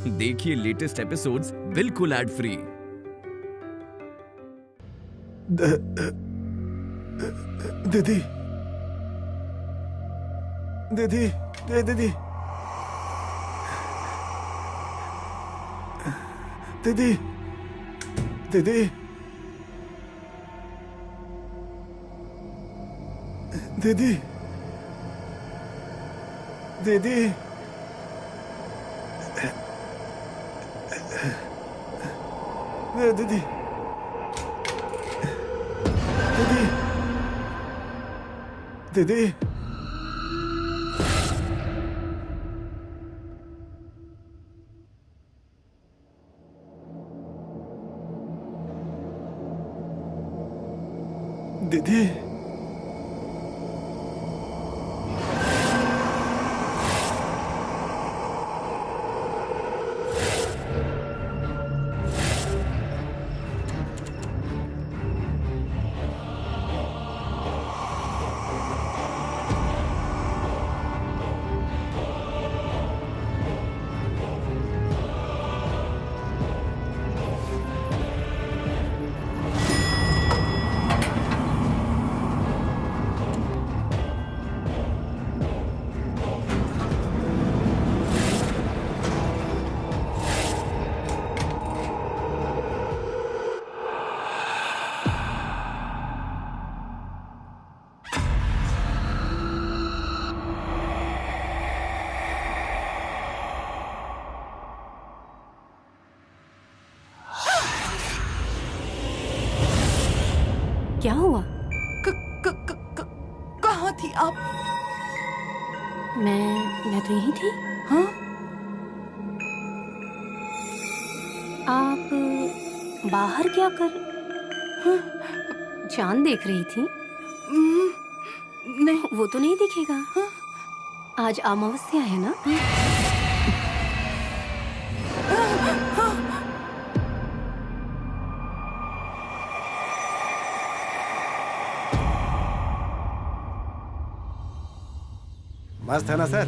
देखिए latest episodes बिल्कुल ad free. दीदी दीदी दीदी दीदी दीदी दीदी दीदी दीदी दीदी दीदी दीदी क्या हुआ? कहाँ थी आप? मैं तो यही थी। हाँ? आप बाहर क्या कर? चांद देख रही थी? नहीं। वो तो नहीं दिखेगा। आज अमावस्या है ना? मस्त है ना सर?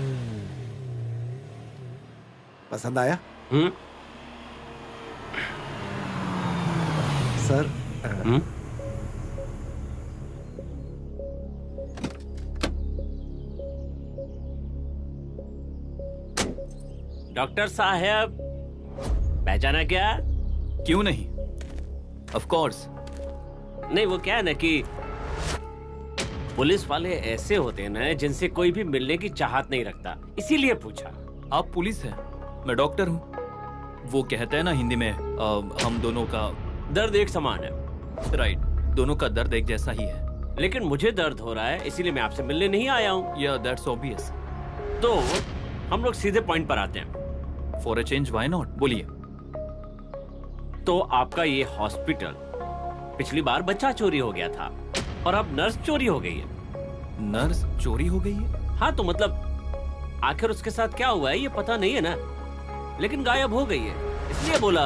पसंद आया? सर डॉक्टर साहब, पहचाना क्या? क्यों नहीं, ऑफ कोर्स। नहीं, वो क्या है ना कि पुलिस वाले ऐसे होते हैं ना जिनसे कोई भी मिलने की चाहत नहीं रखता, इसीलिए पूछा। आप पुलिस हैं, मैं डॉक्टर हूँ। वो कहते हैं ना हिंदी में हम दोनों का दर्द एक समान है। राइट, दोनों का दर्द एक जैसा ही है। लेकिन मुझे दर्द हो रहा है, इसीलिए मैं आपसे मिलने नहीं आया हूँ। या दैट्स ऑब्वियस। तो हम लोग सीधे पॉइंट पर आते हैं। For a change why not, बोलिए। तो आपका ये हॉस्पिटल, पिछली बार बच्चा चोरी हो गया था और अब नर्स चोरी हो गई है। नर्स चोरी हो गई है? हाँ, तो मतलब आखिर उसके साथ क्या हुआ है ये पता नहीं है ना, लेकिन गायब हो गई है, इसलिए बोला।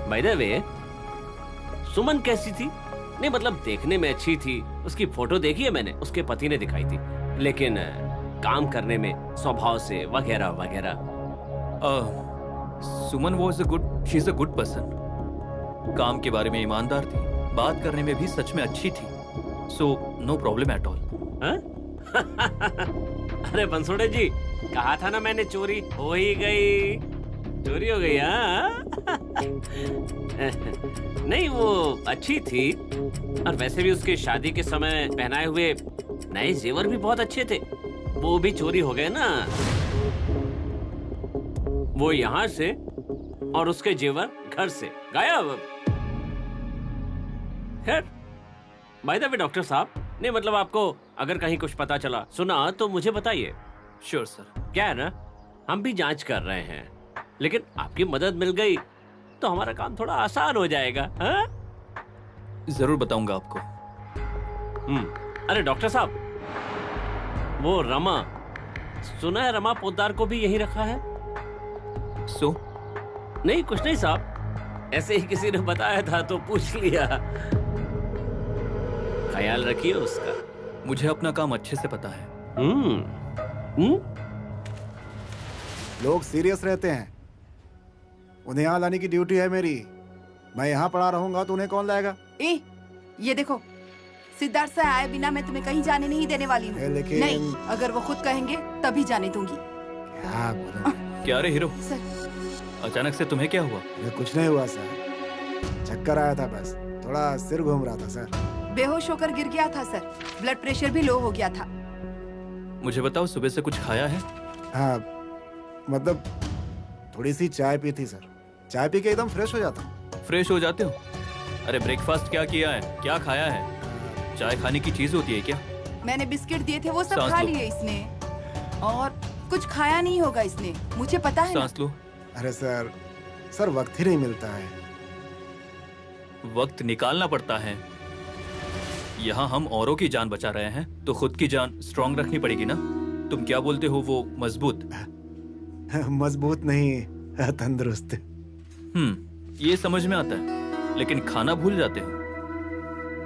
बाय द वे, सुमन कैसी थी? नहीं मतलब देखने में अच्छी थी, उसकी फोटो देखी है मैंने, उसके पति ने दिखाई थी, लेकिन काम करने में स्वभाव से वगैरह वगैरह। Suman was she is a good person. काम के बारे में ईमानदार थी, बात करने में भी सच में अच्छी थी, so no problem at all. अरे बंसोड़े जी, कहा था ना मैंने, चोरी हो ही गई। चोरी हो गई? हाँ। नहीं, वो अच्छी थी, और वैसे भी उसके शादी के समय पहनाए हुए नए जेवर भी बहुत अच्छे थे, वो भी चोरी हो गए ना। वो यहाँ से और उसके जेवर घर से गायब। खैर, बाय द वे डॉक्टर साहब, नहीं मतलब आपको अगर कहीं कुछ पता चला, सुना, तो मुझे बताइए। Sure sir. क्या है ना, हम भी जांच कर रहे हैं, लेकिन आपकी मदद मिल गई तो हमारा काम थोड़ा आसान हो जाएगा। हाँ? जरूर बताऊंगा आपको। अरे डॉक्टर साहब, वो रमा, सुना है रमा पोद्दार को भी यहीं रखा है? सो? नहीं, कुछ नहीं साहब, ऐसे ही किसी ने बताया था तो पूछ लिया। ख्याल रखिए उसका। मुझे अपना काम अच्छे से पता है। लोग सीरियस रहते हैं, उन्हें यहाँ लाने की ड्यूटी है मेरी। मैं यहाँ पड़ा रहूंगा तो उन्हें कौन लाएगा? ये देखो, सिद्धार्थ से आए बिना मैं तुम्हें कहीं जाने नहीं देने वाली हूँ। लेकिन नहीं, अगर वो खुद कहेंगे तभी जाने दूंगी। क्या बोलूं? क्या रे हीरो, सर, अचानक से तुम्हें क्या हुआ? मुझे कुछ नहीं हुआ सर, चक्कर आया था बस, थोड़ा सिर घूम रहा था सर। बेहोश होकर गिर गया था सर, ब्लड प्रेशर भी लो हो गया था। मुझे बताओ, सुबह से कुछ खाया है? हाँ, मतलब थोड़ी सी चाय पी थी सर, चाय पी के एकदम फ्रेश हो जाता हूँ। फ्रेश हो जाते हो? अरे ब्रेकफास्ट क्या किया है, क्या खाया है? चाय खाने की चीज होती है क्या? मैंने बिस्किट दिए थे, वो सब सांस खा लो। लिए इसने, और कुछ खाया नहीं होगा इसने, मुझे पता है ना। सांस लो। अरे सर, सर वक्त ही नहीं मिलता है। वक्त निकालना पड़ता है। यहाँ हम औरों की जान बचा रहे हैं तो खुद की जान स्ट्रांग रखनी पड़ेगी ना। तुम क्या बोलते हो, वो मजबूत? मजबूत नहीं, तंदुरुस्त। ये समझ में आता है, लेकिन खाना भूल जाते हो।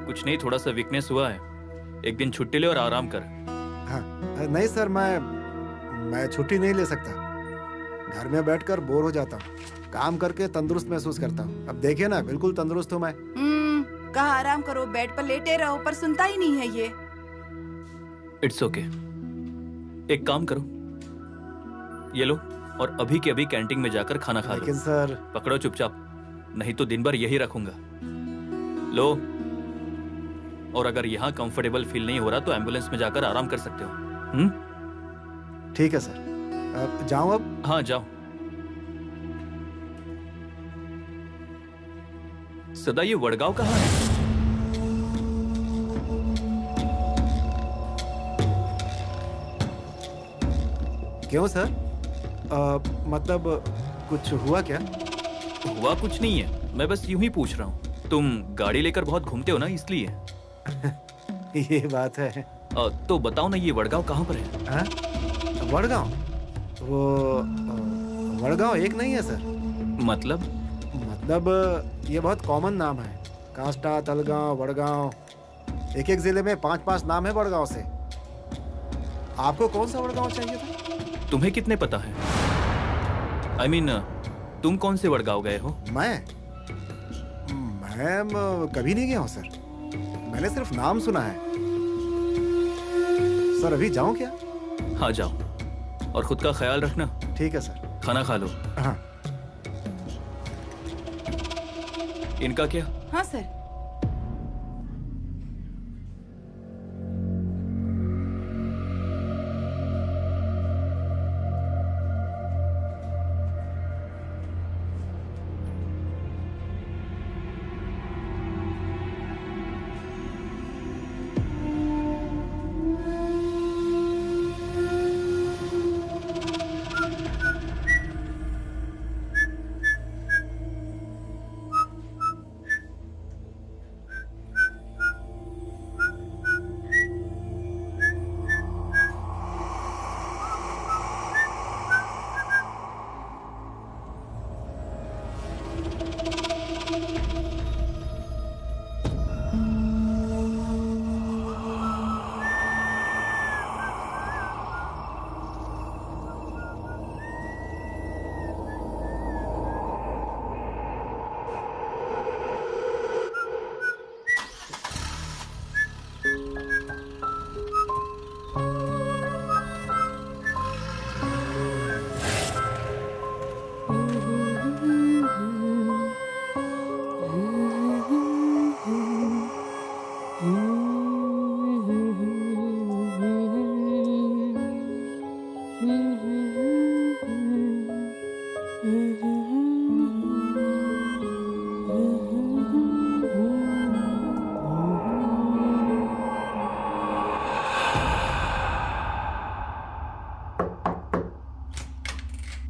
कुछ नहीं, थोड़ा सा वीकनेस हुआ है, एक दिन छुट्टी ले और आराम कर। हाँ, नहीं सर, मैं छुट्टी नहीं ले सकता। घर में बैठकर बोर हो जाता हूँ, काम करके तंदुरुस्त महसूस करता हूँ। अब देखिए ना, बिल्कुल तंदुरुस्त हूँ मैं। कहा आराम करो, बेड पर लेटे रहो, पर सुनता ही नहीं है ये। It's okay. एक काम करो, ये लो और अभी के अभी कैंटीन में जाकर खाना खा लो। लेकिन सर, पकड़ो चुपचाप, नहीं तो दिन भर यही रखूंगा। लो, और अगर यहाँ कंफर्टेबल फील नहीं हो रहा तो एम्बुलेंस में जाकर आराम कर सकते हो। ठीक है सर, जाऊं अब? हाँ जाओ। सदा, ये वडगांव कहाँ है? क्यों सर? मतलब कुछ हुआ क्या? हुआ कुछ नहीं है, मैं बस यूं ही पूछ रहा हूँ। तुम गाड़ी लेकर बहुत घूमते हो ना, इसलिए। ये बात है। तो बताओ ना, ये वडगांव कहाँ पर है? हाँ? वडगांव? वो वडगांव एक नहीं है सर। मतलब ये बहुत कॉमन नाम है। कांस्टा, तलगांव, वडगांव, एक एक जिले में 5-5 नाम है वडगांव से। आपको कौन सा वडगांव चाहिए था? तुम्हें कितने पता है? I mean, तुम कौन से वडगांव गए हो? मैं कभी नहीं गया हूँ सर, मैंने सिर्फ नाम सुना है। सर अभी जाऊं क्या? हाँ जाओ, और खुद का ख्याल रखना। ठीक है सर। खाना खा लो। हाँ। इनका क्या? हाँ sir.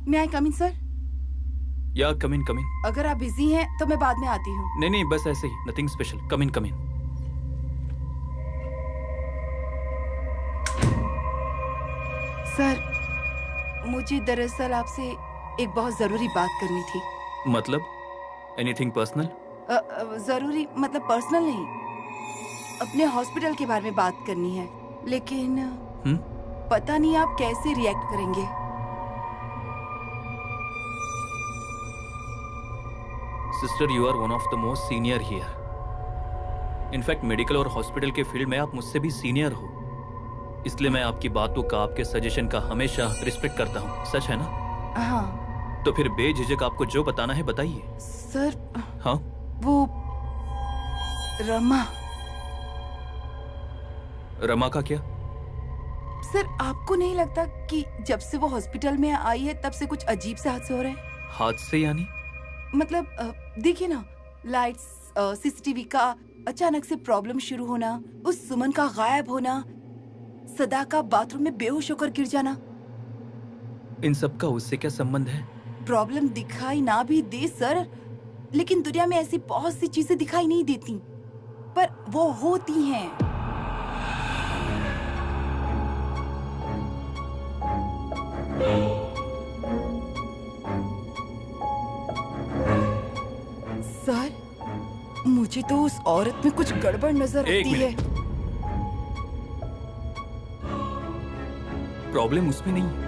May I come in, sir? या कम इन। अगर आप बिजी हैं तो मैं बाद में आती हूँ। नहीं, बस ऐसे ही, नथिंग स्पेशल। कम इन। सर, मुझे दरअसल आपसे एक बहुत जरूरी बात करनी थी। मतलब एनीथिंग पर्सनल? जरूरी मतलब पर्सनल नहीं, अपने हॉस्पिटल के बारे में बात करनी है, लेकिन पता नहीं आप कैसे रिएक्ट करेंगे। Sister, you are one of the most senior here. In fact medical और हॉस्पिटल के फील्ड में आप मुझसे भी सीनियर हो, इसलिए मैं आपकी बातों का, आपके सजेशन का हमेशा रिस्पेक्ट करता हूँ। सच है ना? हाँ तो फिर बेझिझक आपको जो बताना है बताइए। सर, हाँ? वो रमा। रमा का क्या? सर, आपको नहीं लगता कि जब से वो हॉस्पिटल में आई है तब से कुछ अजीब से हादसे हो रहे हैं? हादसे यानी? मतलब देखिए ना, लाइट्स, सीसीटीवी का अचानक से प्रॉब्लम शुरू होना, उस सुमन का गायब होना, सदा का बाथरूम में बेहोश होकर गिर जाना। इन सब का उससे क्या संबंध है? प्रॉब्लम दिखाई ना भी दे सर, लेकिन दुनिया में ऐसी बहुत सी चीजें दिखाई नहीं देती, पर वो होती हैं। सर, मुझे तो उस औरत में कुछ गड़बड़ नजर एक आती है। प्रॉब्लम उसमें नहीं है,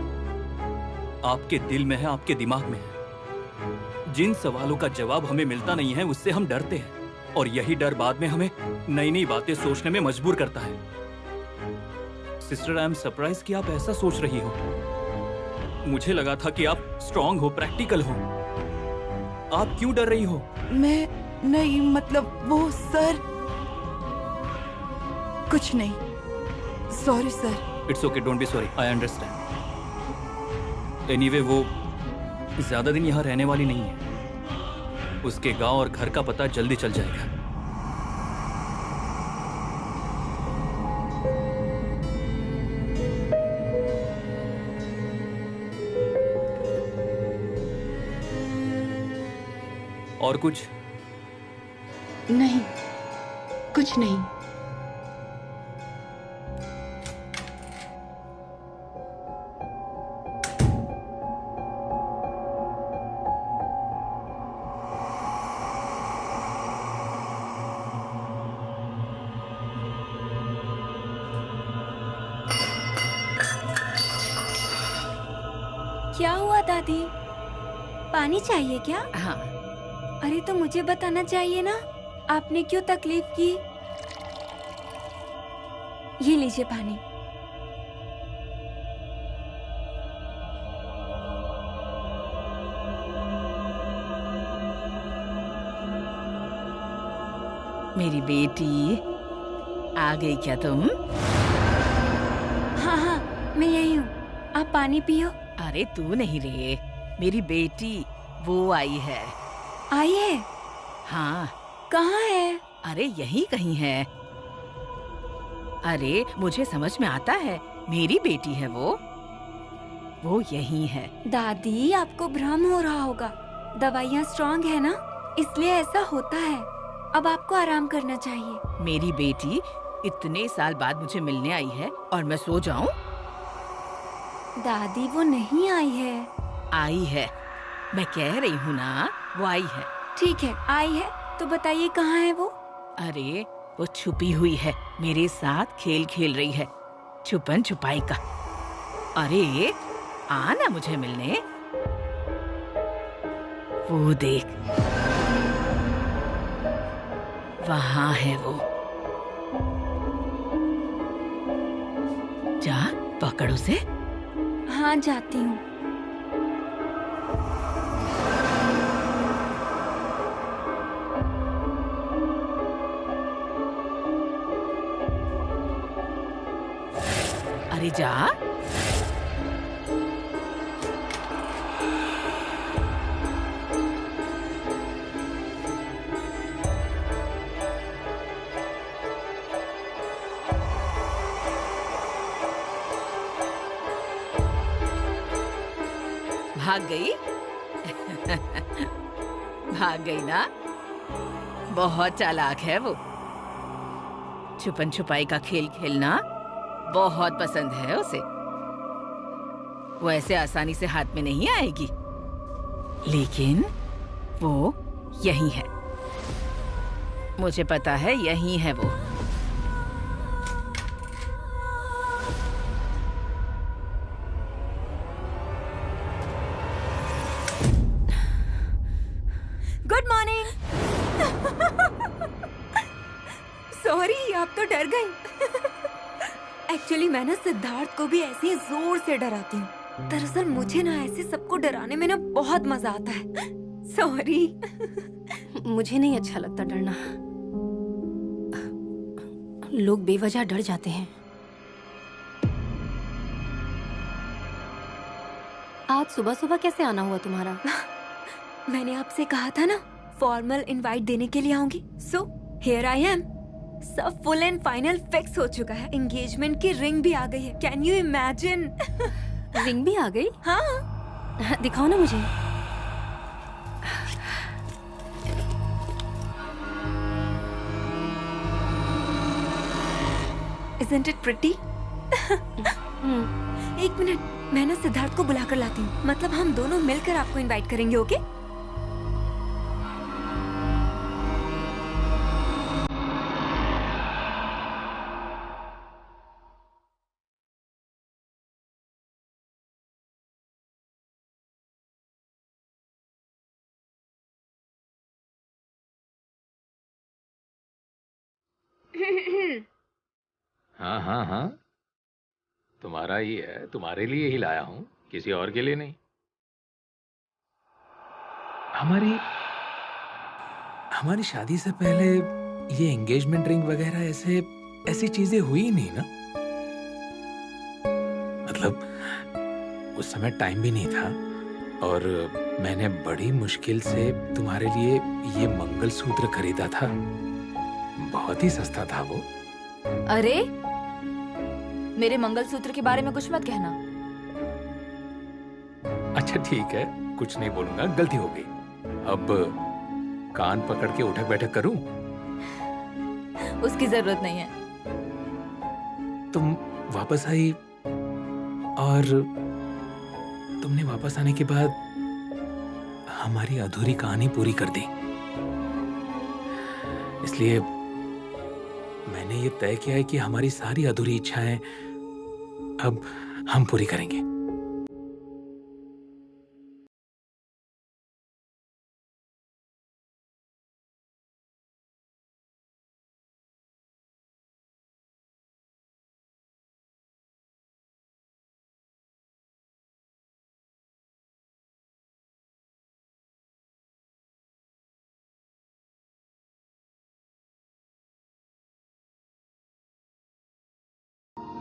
आपके दिल में है, आपके दिमाग में है। जिन सवालों का जवाब हमें मिलता नहीं है उससे हम डरते हैं, और यही डर बाद में हमें नई नई बातें सोचने में मजबूर करता है। सिस्टर, आई एम सरप्राइज कि आप ऐसा सोच रही हो। मुझे लगा था कि आप स्ट्रांग हो, प्रैक्टिकल हो। आप क्यों डर रही हो? मैं नहीं, मतलब वो सर, कुछ नहीं। Sorry sir. It's okay, don't be sorry, I understand. Anyway, वो ज्यादा दिन यहाँ रहने वाली नहीं है। उसके गांव और घर का पता जल्दी चल जाएगा। और कुछ? नहीं, कुछ नहीं। क्या हुआ दादी? पानी चाहिए क्या? हाँ, अरे तो मुझे बताना चाहिए ना, आपने क्यों तकलीफ की? ये लीजिए पानी। मेरी बेटी, आ गई क्या तुम? हाँ हाँ, मैं यही हूँ, आप पानी पियो। अरे तू नहीं रे, मेरी बेटी वो आई है। आई है? हाँ, कहाँ है? अरे यही कहीं है। अरे मुझे समझ में आता है, मेरी बेटी है वो यही है। दादी, आपको भ्रम हो रहा होगा। दवाइयाँ स्ट्रांग है ना, इसलिए ऐसा होता है। अब आपको आराम करना चाहिए। मेरी बेटी इतने साल बाद मुझे मिलने आई है और मैं सो जाऊं? दादी, वो नहीं आई है। आई है, मैं कह रही हूँ ना, वो आई है। ठीक है, आई है तो बताइए कहाँ है वो? अरे वो छुपी हुई है, मेरे साथ खेल खेल रही है, छुपन छुपाई का। अरे आना मुझे मिलने। वो देख, वहाँ है वो। जा पकड़ उसे। हाँ, जाती हूँ। अरे जा। भाग गई? भाग गई ना? बहुत चालाक है वो। छुपन छुपाई का खेल खेलना बहुत पसंद है उसे। वो ऐसे आसानी से हाथ में नहीं आएगी, लेकिन वो यही है। मुझे पता है यही है वो। Good morning. आप तो डर गई। एक्चुअली मैं ना सिद्धार्थ को भी ऐसे ही जोर से डराती हूँ। दरअसल मुझे ना ऐसे सबको डराने में ना बहुत मजा आता है। सॉरी। मुझे नहीं अच्छा लगता डरना। लोग बेवजह डर जाते हैं। आज सुबह सुबह कैसे आना हुआ तुम्हारा? मैंने आपसे कहा था ना फॉर्मल इनवाइट देने के लिए आऊंगी। So here I am. सब फुल एंड फाइनल फिक्स हो चुका है। एंगेजमेंट की रिंग भी आ गई है। Can you imagine? रिंग भी आ गई? हाँ। दिखाओ ना मुझे। Isn't it pretty? एक मिनट, मैं ना सिद्धार्थ को बुला कर लाती हूँ। मतलब हम दोनों मिलकर आपको इनवाइट करेंगे, ओके? हाँ हाँ हाँ, तुम्हारा ही है, तुम्हारे लिए ही लाया हूँ, किसी और के लिए नहीं। हमारी शादी से पहले ये एंगेजमेंट रिंग वगैरह ऐसी चीजें हुई ही नहीं ना। मतलब उस समय टाइम भी नहीं था और मैंने बड़ी मुश्किल से तुम्हारे लिए ये मंगलसूत्र खरीदा था। बहुत ही सस्ता था वो। अरे मेरे मंगलसूत्र के बारे में कुछ मत कहना। अच्छा ठीक है, कुछ नहीं बोलूंगा, गलती हो गई। अब कान पकड़ के उठक बैठक करूं? उसकी जरूरत नहीं है। तुम वापस आई और तुमने वापस आने के बाद हमारी अधूरी कहानी पूरी कर दी। इसलिए मैंने ये तय किया है कि हमारी सारी अधूरी इच्छाएं अब हम पूरी करेंगे।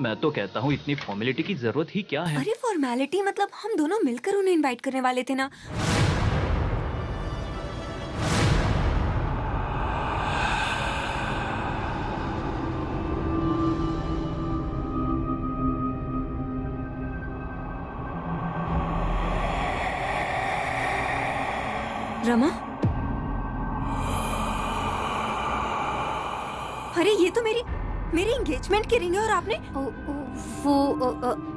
मैं तो कहता हूँ इतनी फॉर्मेलिटी की जरूरत ही क्या है? अरे फॉर्मेलिटी मतलब हम दोनों मिलकर उन्हें इनवाइट करने वाले थे ना। रमा, अरे ये तो मेरी एंगेजमेंट की रिंग है और आपने वो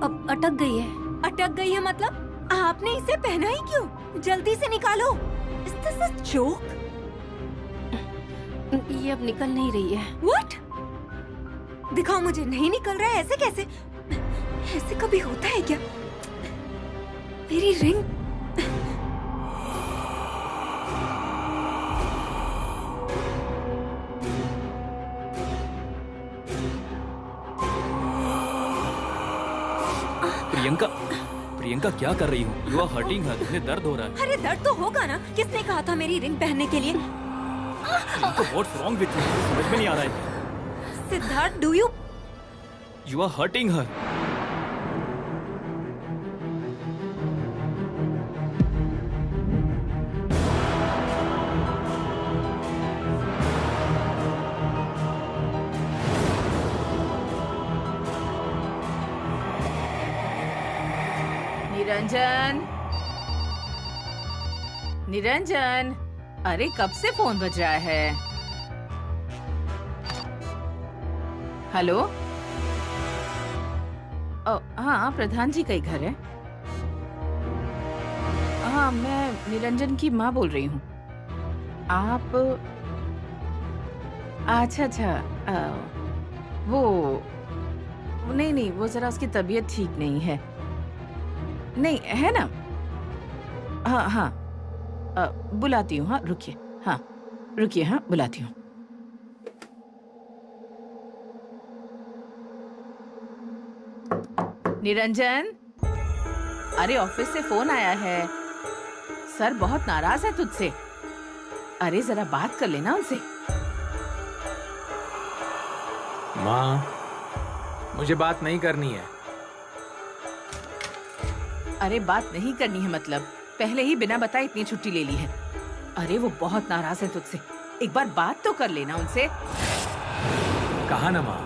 अब अटक गई है। अटक गई है मतलब आपने इसे पहना ही क्यों? जल्दी से निकालो। Is this a joke? ये अब निकल नहीं रही है। What? दिखाओ मुझे। नहीं निकल रहा है, ऐसे कैसे? ऐसे कभी होता है क्या? मेरी रिंग। प्रियंका क्या कर रही हो? यू आर हर्टिंग हर। तुम्हें दर्द हो रहा है। अरे दर्द तो होगा ना। किसने कहा था मेरी रिंग पहनने के लिए? What's wrong with you? समझ में नहीं आ रहा है। Siddharth, do you are hurting her. Niranjan, Niranjan, अरे कब से फोन बज रहा है? हेलो? हाँ, प्रधान जी का ही घर है। हाँ, मैं निरंजन की माँ बोल रही हूँ। आप? अच्छा, वो नहीं, वो जरा उसकी तबीयत ठीक नहीं है। नहीं है ना? हाँ, बुलाती हूँ। हाँ रुकिए, हाँ बुलाती हूँ। निरंजन, अरे ऑफिस से फोन आया है। सर बहुत नाराज है तुझसे। अरे जरा बात कर लेना उनसे। माँ, मुझे बात नहीं करनी है। अरे बात नहीं करनी है मतलब पहले ही बिना बताए इतनी छुट्टी ले ली है। अरे वो बहुत नाराज है तुझसे, एक बार बात तो कर लेना उनसे। कहा ना माँ,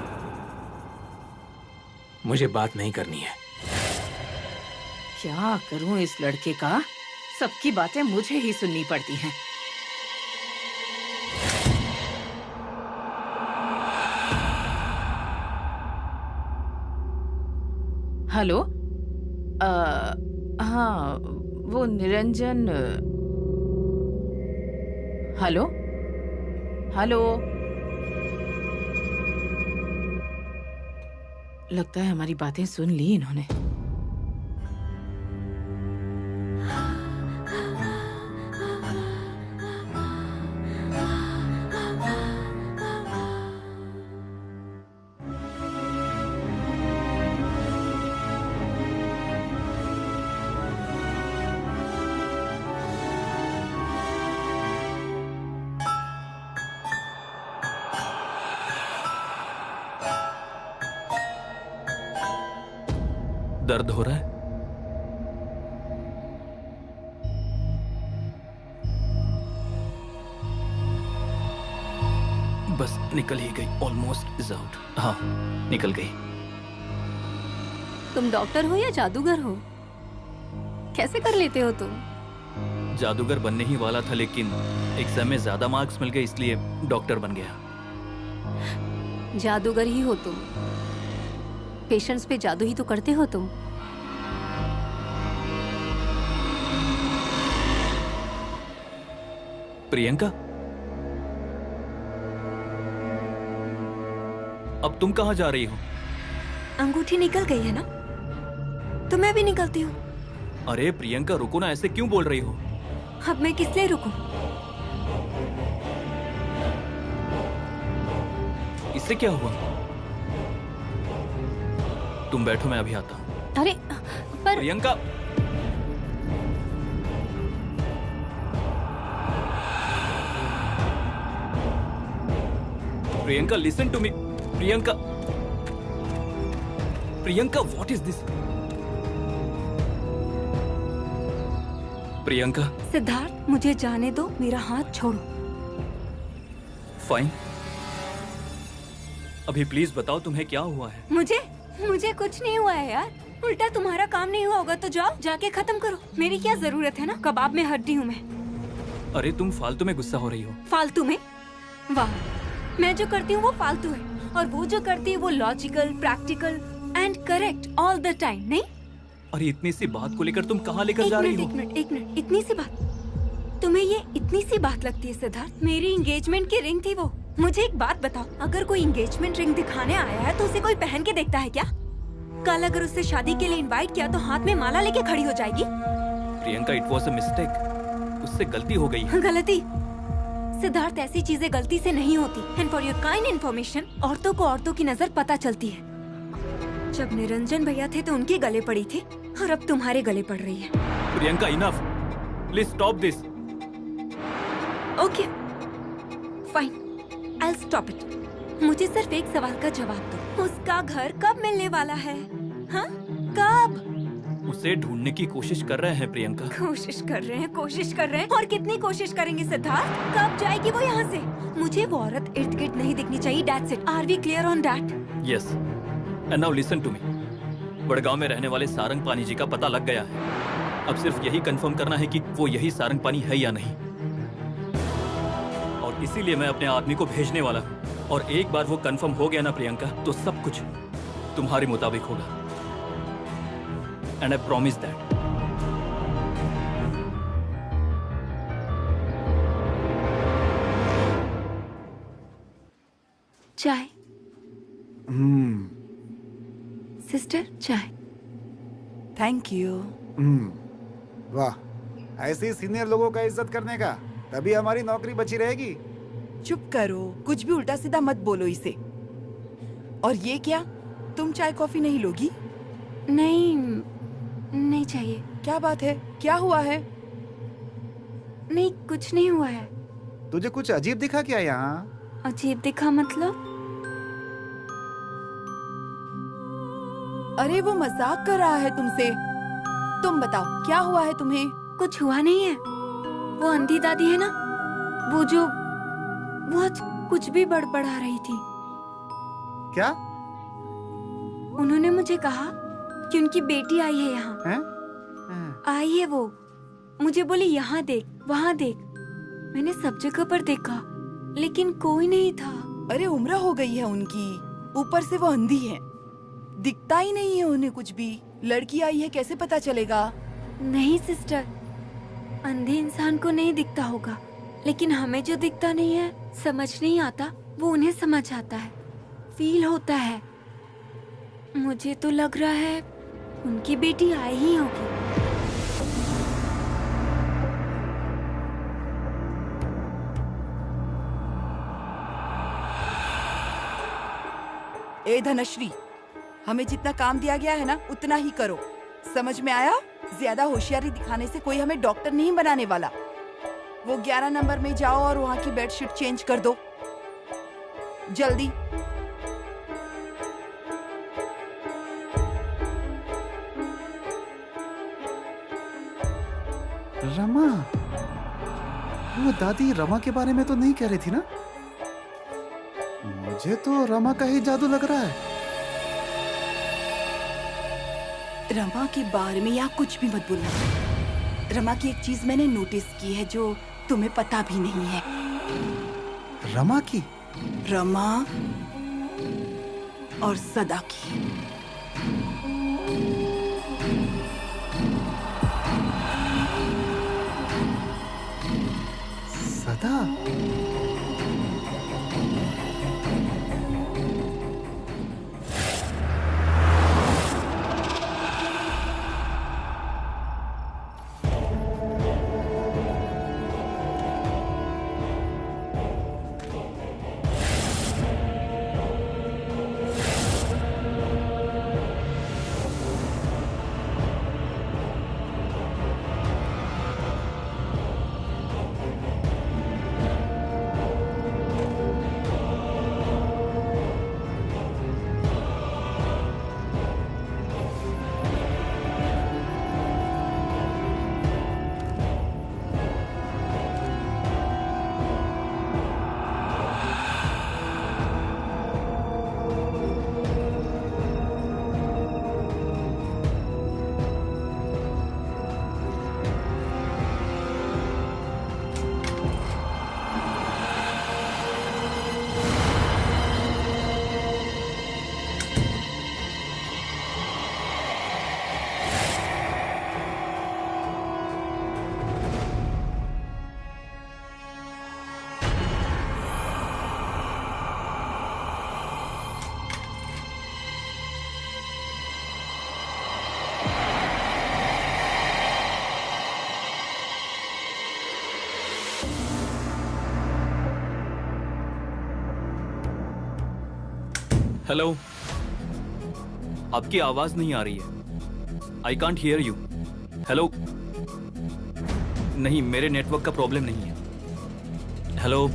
मुझे बात नहीं करनी है। क्या करूं इस लड़के का, सबकी बातें मुझे ही सुननी पड़ती हैं। हेलो, हाँ वो निरंजन। हेलो हेलो, लगता है हमारी बातें सुन ली इन्होंने। दर्द हो रहा है? बस निकल ही गई, ऑलमोस्ट इज आउट। हाँ निकल गई। तुम डॉक्टर हो या जादूगर हो? कैसे कर लेते हो तुम? जादूगर बनने ही वाला था लेकिन एग्जाम में ज्यादा मार्क्स मिल गए इसलिए डॉक्टर बन गया। जादूगर ही हो तुम। पेशेंट्स पे जादू ही तो करते हो तुम। प्रियंका, अब तुम कहाँ जा रही हो? अंगूठी निकल गई है ना, तो मैं भी निकलती हूँ। अरे प्रियंका रुको ना, ऐसे क्यों बोल रही हो? अब मैं किस लिए रुकूं? इससे क्या हुआ? तुम बैठो, मैं अभी आता हूँ। अरे पर Priyanka, Priyanka listen to me. Priyanka, Priyanka what is this? Priyanka. Siddharth मुझे जाने दो, मेरा हाथ छोड़ो। फाइन, अभी प्लीज बताओ तुम्हें क्या हुआ है? मुझे कुछ नहीं हुआ है यार। उल्टा तुम्हारा काम नहीं हुआ होगा तो जाओ, जाके खत्म करो। मेरी क्या जरूरत है ना, कबाब में हड्डी हूँ मैं। अरे तुम फालतू में गुस्सा हो रही हो। फालतू में? वाह, मैं जो करती हूँ वो फालतू है और वो जो करती है वो logical, practical and correct all the time. नहीं? अरे इतनी सी बात को लेकर तुम कहाँ लेकर जा रही हो? एक मिनट, इतनी सी बात तुम्हें ये इतनी सी बात लगती है सिद्धार्थ? मेरी एंगेजमेंट की रिंग थी वो। मुझे एक बात बताओ, अगर कोई एंगेजमेंट रिंग दिखाने आया है तो उसे कोई पहन के देखता है क्या? कल अगर उससे शादी के लिए इनवाइट किया तो हाथ में माला लेके खड़ी हो जाएगी? Priyanka, it was a mistake, उससे गलती हो गई। गलती? सिद्धार्थ, ऐसी चीजें गलती से नहीं होती। And for your kind information, औरतों को औरतों की नजर पता चलती है। जब निरंजन भैया थे तो उनके गले पड़ी थी और अब तुम्हारे गले पड़ रही है। Priyanka enough, please stop this. Okay fine, I will stop it. मुझे सिर्फ एक सवाल का जवाब दो, उसका घर कब मिलने वाला है? हाँ, कब? उसे ढूंढने की कोशिश कर रहे हैं प्रियंका। कोशिश कर रहे हैं और कितनी कोशिश करेंगे सिद्धार्थ? कब जाएगी वो यहाँ से? मुझे वो औरत इर्द गिर्द नहीं दिखनी चाहिए। That's it. Are we clear on that? Yes, and now listen to me. Badgaon में रहने वाले सारंग पानी जी का पता लग गया है। अब सिर्फ यही कंफर्म करना है कि वो यही सारंग पानी है या नहीं, और इसीलिए मैं अपने आदमी को भेजने वाला हूँ। और एक बार वो कंफर्म हो गया ना प्रियंका, तो सब कुछ तुम्हारे मुताबिक होगा। And I promise that. चाय? सिस्टर, चाय। Thank you. वाह, ऐसे ही सीनियर लोगों का इज्जत करने का, तभी हमारी नौकरी बची रहेगी। चुप करो, कुछ भी उल्टा सीधा मत बोलो इसे। और ये क्या, तुम चाय कॉफी नहीं लोगी? नहीं, नहीं चाहिए। क्या बात है, क्या हुआ है? नहीं, कुछ नहीं हुआ है। तुझे कुछ अजीब दिखा क्या यहाँ? अजीब दिखा मतलब? अरे वो मजाक कर रहा है तुमसे। तुम बताओ क्या हुआ है तुम्हें? कुछ हुआ नहीं है। वो अंधी दादी है ना, वो आज कुछ भी बड़बड़ा रही थी। क्या? उन्होंने मुझे कहा कि उनकी बेटी आई है यहाँ। हैं? आई है वो। मुझे बोली यहाँ देख, वहाँ देख। मैंने सब जगह पर देखा, लेकिन कोई नहीं था। अरे उम्र हो गई है उनकी, ऊपर से वो अंधी है, दिखता ही नहीं है उन्हें कुछ भी। लड़की आई है कैसे पता चलेगा? नहीं सिस्टर, अंधे इंसान को नहीं दिखता होगा, लेकिन हमें जो दिखता नहीं है, समझ नहीं आता, वो उन्हें समझ आता है, फील होता है। मुझे तो लग रहा है उनकी बेटी आई ही होगी। ए धनश्री, हमें जितना काम दिया गया है ना उतना ही करो, समझ में आया? ज्यादा होशियारी दिखाने से कोई हमें डॉक्टर नहीं बनाने वाला। वो 11 नंबर में जाओ और वहाँ की बेडशीट चेंज कर दो, जल्दी। रमा, वो दादी रमा के बारे में तो नहीं कह रही थी ना? मुझे तो रमा का ही जादू लग रहा है। रमा के बारे में या कुछ भी मत बोलना। रमा की एक चीज मैंने नोटिस की है जो तुम्हें पता भी नहीं है। रमा की? रमा और सदा की। सदा? हेलो, आपकी आवाज नहीं आ रही है। I can't hear you. Hello, नहीं, मेरे नेटवर्क का प्रॉब्लम नहीं है। हेलो,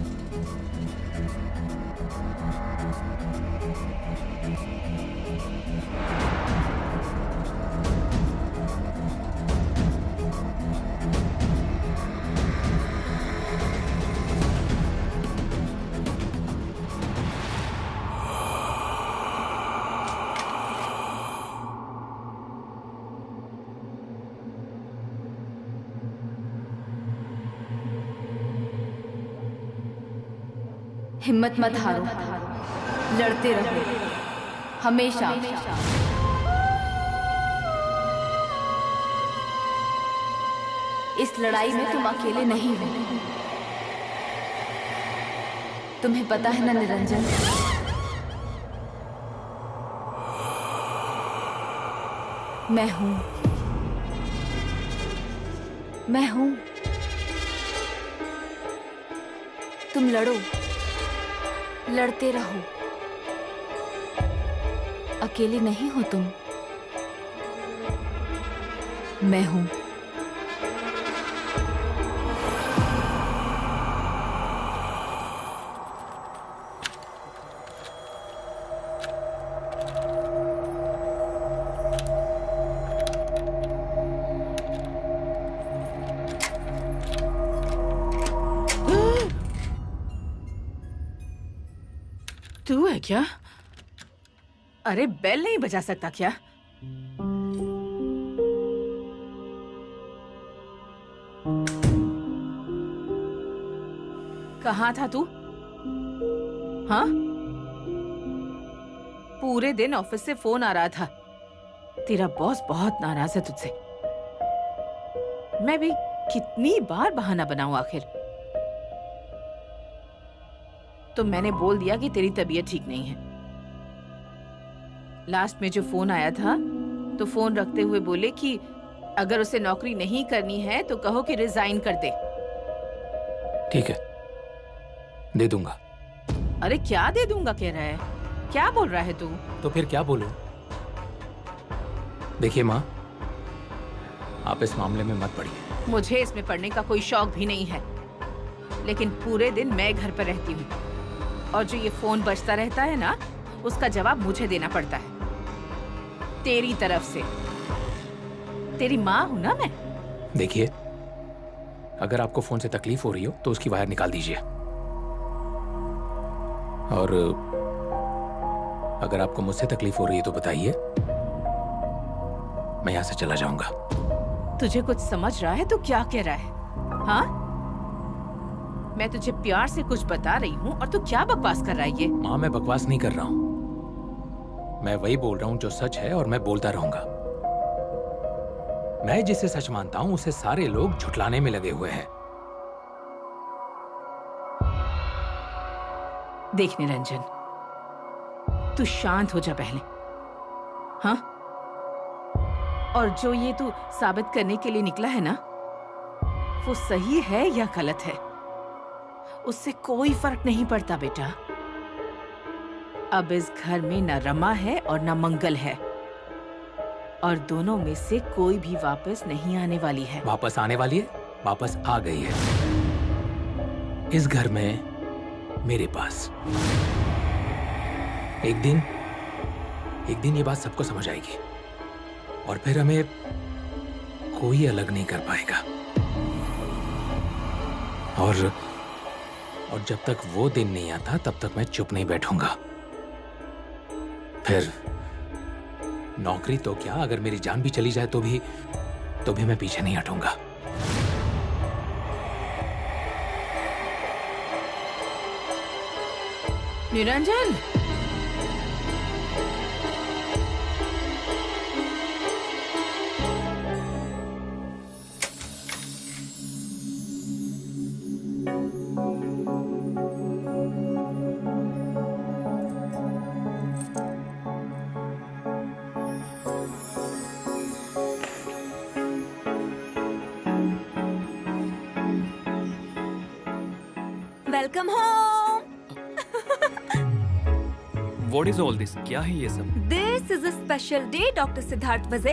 हिम्मत मत हारो, लड़ते रहो हमेशा। इस लड़ाई में तुम अकेले नहीं हो। तुम्हें पता है ना निरंजन, मैं हूं, मैं हूं। तुम लड़ो, लड़ते रहो, अकेले नहीं हो तुम। मैं हूँ। तू है क्या? अरे बेल नहीं बजा सकता क्या? कहाँ था तू? हाँ? पूरे दिन ऑफिस से फोन आ रहा था। तेरा बॉस बहुत नाराज है तुझसे। मैं भी कितनी बार बहाना बनाऊं आखिर? तो मैंने बोल दिया कि तेरी तबीयत ठीक नहीं है। लास्ट में जो फोन आया था तो फोन रखते हुए बोले कि अगर उसे नौकरी नहीं करनी है तो कहो कि रिजाइन कर दे। ठीक है, दे दूंगा। अरे क्या दे दूंगा कह रहा है? क्या बोल रहा है तू? तो फिर क्या बोलूं? देखिए माँ, आप इस मामले में मत पड़िए। मुझे इसमें पढ़ने का कोई शौक भी नहीं है, लेकिन पूरे दिन मैं घर पर रहती हूँ और जो ये फोन बजता रहता है ना, उसका जवाब मुझे देना पड़ता है। तेरी तरफ से। तेरी माँ हूं ना मैं। देखिए, अगर आपको फोन से तकलीफ हो रही हो तो उसकी वायर निकाल दीजिए, और अगर आपको मुझसे तकलीफ हो रही है तो बताइए, मैं यहां से चला जाऊंगा। तुझे कुछ समझ रहा है तो क्या कह रहा है? हाँ? मैं तुझे प्यार से कुछ बता रही हूँ और तू क्या बकवास कर रहा है ये? माँ, मैं बकवास नहीं कर रहा हूँ। मैं वही बोल रहा हूँ जो सच है और मैं बोलता रहूंगा। मैं जिसे सच मानता हूँ उसे सारे लोग झुठलाने में लगे हुए हैं। देख निरंजन, तू शांत हो जा पहले। हाँ? और जो ये तू साबित करने के लिए निकला है ना, वो सही है या गलत है, उससे कोई फर्क नहीं पड़ता बेटा। अब इस घर में न रमा है और न मंगल है, और दोनों में से कोई भी वापस नहीं आने वाली है। वापस आने वाली है? वापस आ गई है इस घर में, मेरे पास। एक दिन ये बात सबको समझ आएगी और फिर हमें कोई अलग नहीं कर पाएगा। और जब तक वो दिन नहीं आता तब तक मैं चुप नहीं बैठूंगा। फिर नौकरी तो क्या, अगर मेरी जान भी चली जाए तो भी मैं पीछे नहीं हटूंगा। Niranjan, welcome home. What is all this? क्या है ये सब? This is a special day, doctor Siddharth Waje.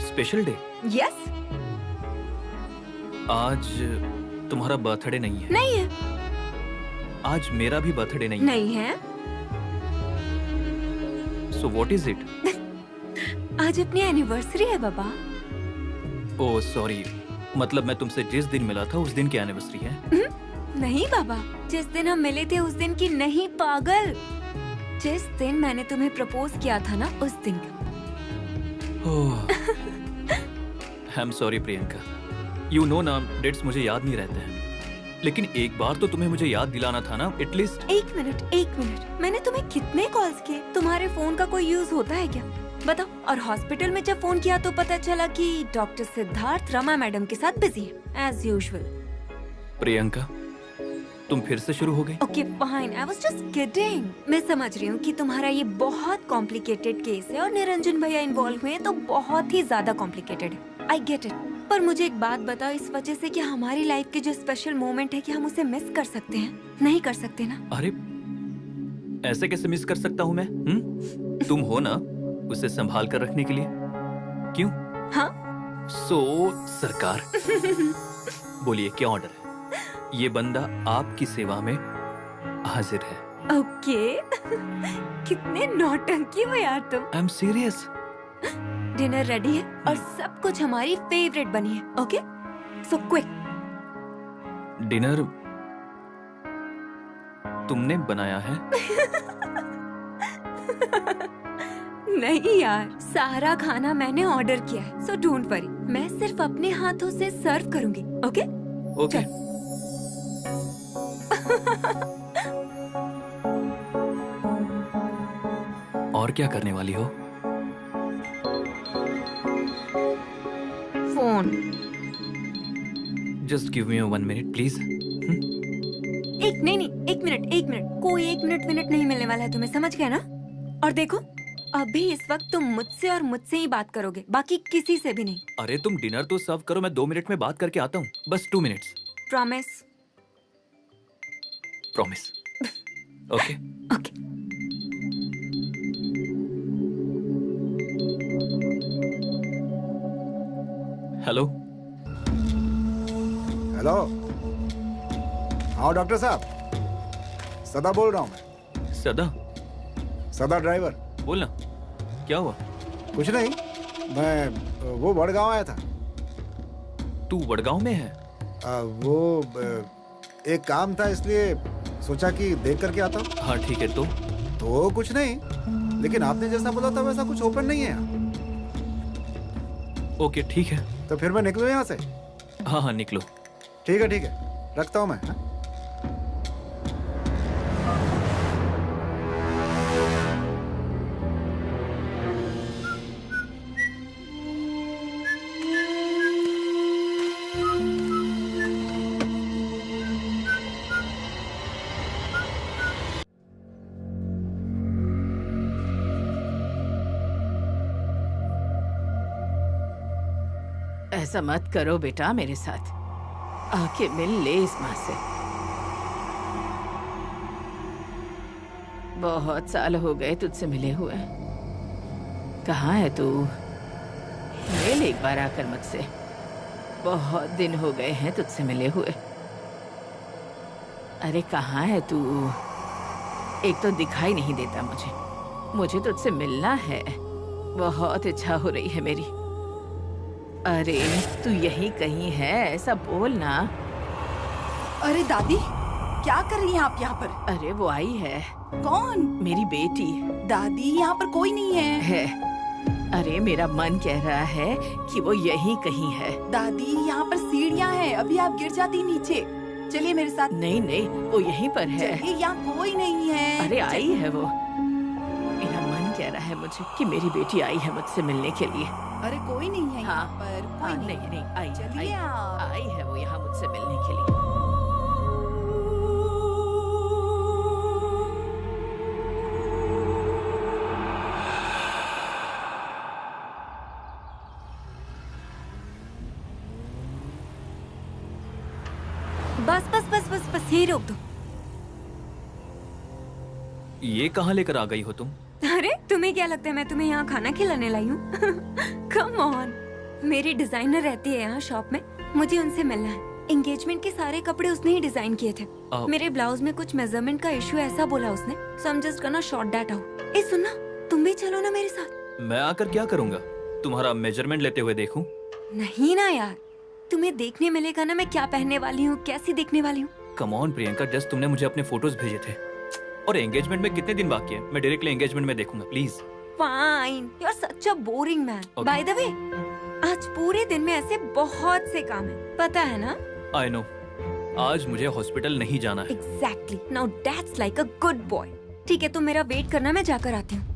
Special day? Yes. आज तुम्हारा बर्थडे नहीं है? नहीं है। आज मेरा भी बर्थडे नहीं नहीं है। So what is it? आज अपनी एनिवर्सरी है बाबा। ओह सॉरी, मतलब मैं तुमसे जिस दिन मिला था उस दिन की एनिवर्सरी है? नहीं बाबा, जिस दिन हम मिले थे उस दिन की नहीं, पागल। जिस दिन मैंने तुम्हें प्रपोज किया था ना, उस दिन का। I am sorry Priyanka, you know ना, डेट्स मुझे याद नहीं रहते हैं, लेकिन एक बार तो तुम्हें मुझे याद दिलाना था ना एटलीस्ट। एक मिनट, मैंने तुम्हें कितने कॉल्स किए? तुम्हारे फोन का कोई यूज होता है क्या? बताओ। और हॉस्पिटल में जब फोन किया तो पता चला कि डॉक्टर सिद्धार्थ रमा मैडम के साथ बिजी है एज यूजुअल। प्रियंका, तुम फिर से शुरू हो गई? Okay fine, I was just kidding. मैं समझ रही हूँ कि तुम्हारा ये बहुत कॉम्प्लिकेटेड केस है और निरंजन भैया इन्वॉल्व हुए हैं तो बहुत ही ज्यादा कॉम्प्लिकेटेड है। I get it. पर मुझे एक बात बताओ, इस वजह से क्या हमारी लाइफ के जो स्पेशल मोमेंट है, क्या हम उसे मिस कर सकते हैं? नहीं कर सकते ना? अरे ऐसे कैसे मिस कर सकता हूँ मैं? तुम हो ना उसे संभाल कर रखने के लिए। क्यों, हाँ सो सरकार, बोलिए क्या ऑर्डर है? ये बंदा आपकी सेवा में हाजिर है। ओके। कितने नौटंकी हो यार तुम। I am serious. Dinner ready है और सब कुछ हमारी फेवरेट बनी है। Okay so quick. डिनर तुमने बनाया है? नहीं यार, सारा खाना मैंने ऑर्डर किया है, सो डोंट वरी। मैं सिर्फ अपने हाथों से सर्व करूंगी। Okay okay. और क्या करने वाली हो? Phone. Just give me 1 minute please. एक मिनट, कोई 1 मिनट नहीं मिलने वाला है तुम्हें, समझ गया ना? और देखो, अभी इस वक्त तुम मुझसे और मुझसे ही बात करोगे, बाकी किसी से भी नहीं। अरे तुम डिनर तो सर्व करो, मैं 2 मिनट में बात करके आता हूँ। बस 2 minutes. Promise? Promise. Okay. Okay. Hello. Hello. हाँ डॉक्टर साहब, सदा बोल रहा हूँ मैं। सदा? सदा ड्राइवर। बोलना, क्या हुआ? कुछ नहीं, मैं वो वडगांव आया था। तू वडगांव में है? वो एक काम था, इसलिए सोचा कि देख करके आता हूँ। हाँ ठीक है। तो कुछ नहीं, लेकिन आपने जैसा बोला था वैसा कुछ ओपन नहीं है यहाँ। ओके ठीक है। तो फिर मैं निकलूँ यहाँ से? हाँ हाँ निकलो। ठीक है, रखता हूँ मैं। हाँ? ऐसा मत करो बेटा, मेरे साथ आके मिल ले इस माँ से। बहुत साल हो गए तुझसे मिले हुए। कहाँ है तू? मिल एक बार आकर मुझसे। बहुत दिन हो गए हैं तुझसे मिले हुए। अरे कहाँ है तू? एक तो दिखाई नहीं देता मुझे तुझसे मिलना है। बहुत इच्छा हो रही है मेरी। अरे तू यहीं कहीं है, ऐसा बोल ना। अरे दादी, क्या कर रही हैं आप यहाँ पर? अरे वो आई है। कौन? मेरी बेटी। दादी यहाँ पर कोई नहीं है। अरे मेरा मन कह रहा है कि वो यहीं कहीं है। दादी यहाँ पर सीढ़ियाँ हैं, अभी आप गिर जाती नीचे। चलिए मेरे साथ। नहीं वो यहीं पर है। चलिए, यहाँ कोई नहीं है। अरे आई है वो। मेरा मन कह रहा है मुझे कि मेरी बेटी आई है मुझसे मिलने के लिए। अरे कोई नहीं है यहाँ पर, कोई नहीं आई। चलिए आप। आई है वो यहाँ मुझसे मिलने के लिए। बस यही रोक दो। ये कहाँ लेकर आ गई हो तुम? अरे तुम्हें क्या लगता है मैं तुम्हें यहाँ खाना खिलाने लाई हूँ? Come on. मेरी डिजाइनर रहती है यहाँ शॉप में, मुझे उनसे मिलना है। एंगेजमेंट के सारे कपड़े उसने ही डिजाइन किए थे। मेरे ब्लाउज में कुछ मेजरमेंट का इशू ऐसा बोला उसने, so I am just gonna sort that out. ए सुनना, तुम भी चलो ना मेरे साथ। मैं आकर क्या करूँगा? तुम्हारा मेजरमेंट लेते हुए देखूं? नहीं ना यार, तुम्हें देखने मिलेगा ना मैं क्या पहनने वाली हूँ, कैसी दिखने वाली हूँ। कम ऑन प्रियंका, जस्ट तुमने मुझे अपने फोटोज भेजे थे। और एंगेजमेंट में कितने दिन बाकी है? मैं डायरेक्टली एंगेजमेंट में देखूंगा please. Fine, you are such a boring man. By the way, आज पूरे दिन में ऐसे बहुत से काम है, पता है ना? आई नो, आज मुझे हॉस्पिटल नहीं जाना है। Exactly, now that's like a good boy. ठीक है, तुम मेरा वेट करना, मैं जाकर आती हूँ।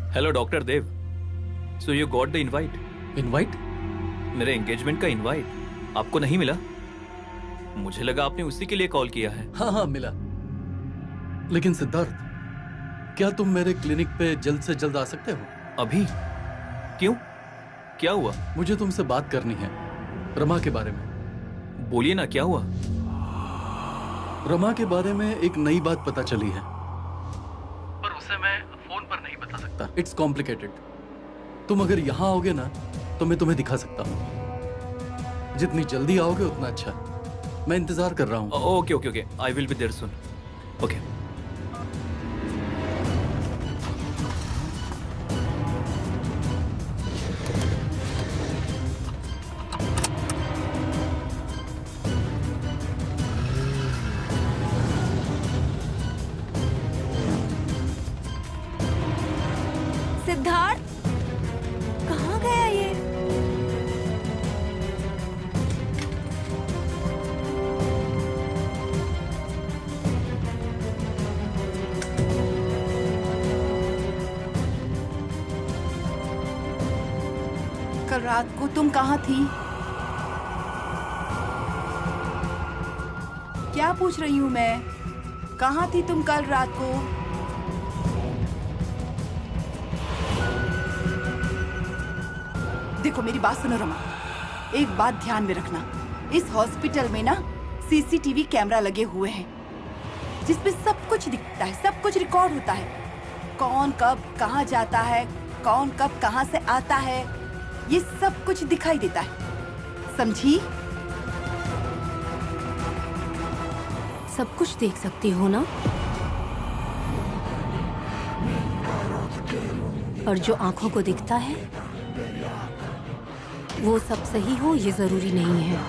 Hello doctor Dev, so you got the invite? Invite? मेरे एंगेजमेंट का इनवाइट आपको नहीं मिला? मुझे लगा आपने उसी के लिए कॉल किया है। हाँ मिला। लेकिन सिद्धार्थ, क्या तुम मेरे क्लिनिक पे जल्द से जल्द आ सकते हो? अभी? क्यों? क्या हुआ? मुझे तुमसे बात करनी है रमा के बारे में। बोलिए ना, क्या हुआ? रमा के बारे में एक नई बात पता चली है, पर उसे मैं फोन पर नहीं बता सकता। It's complicated. तुम अगर यहाँ आओगे ना तो मैं तुम्हें दिखा सकता हूँ। जितनी जल्दी आओगे उतना अच्छा। मैं इंतजार कर रहा हूँ। Okay okay okay, I will be there soon. Okay. Siddharth, कहाँ गया ये? कल रात को तुम कहाँ थी? क्या पूछ रही हूँ मैं? कहाँ थी तुम कल रात को? देखो मेरी बात सुनो रमा, एक बात ध्यान में रखना। इस हॉस्पिटल में ना सीसीटीवी कैमरा लगे हुए हैं जिसपे सब कुछ दिखता है, सब कुछ रिकॉर्ड होता है। कौन कब कहाँ जाता है, कौन कब कहाँ से आता है, ये सब कुछ दिखाई देता है, समझी? सब कुछ देख सकती हो ना? और जो आंखों को दिखता है वो सब सही हो ये जरूरी नहीं है।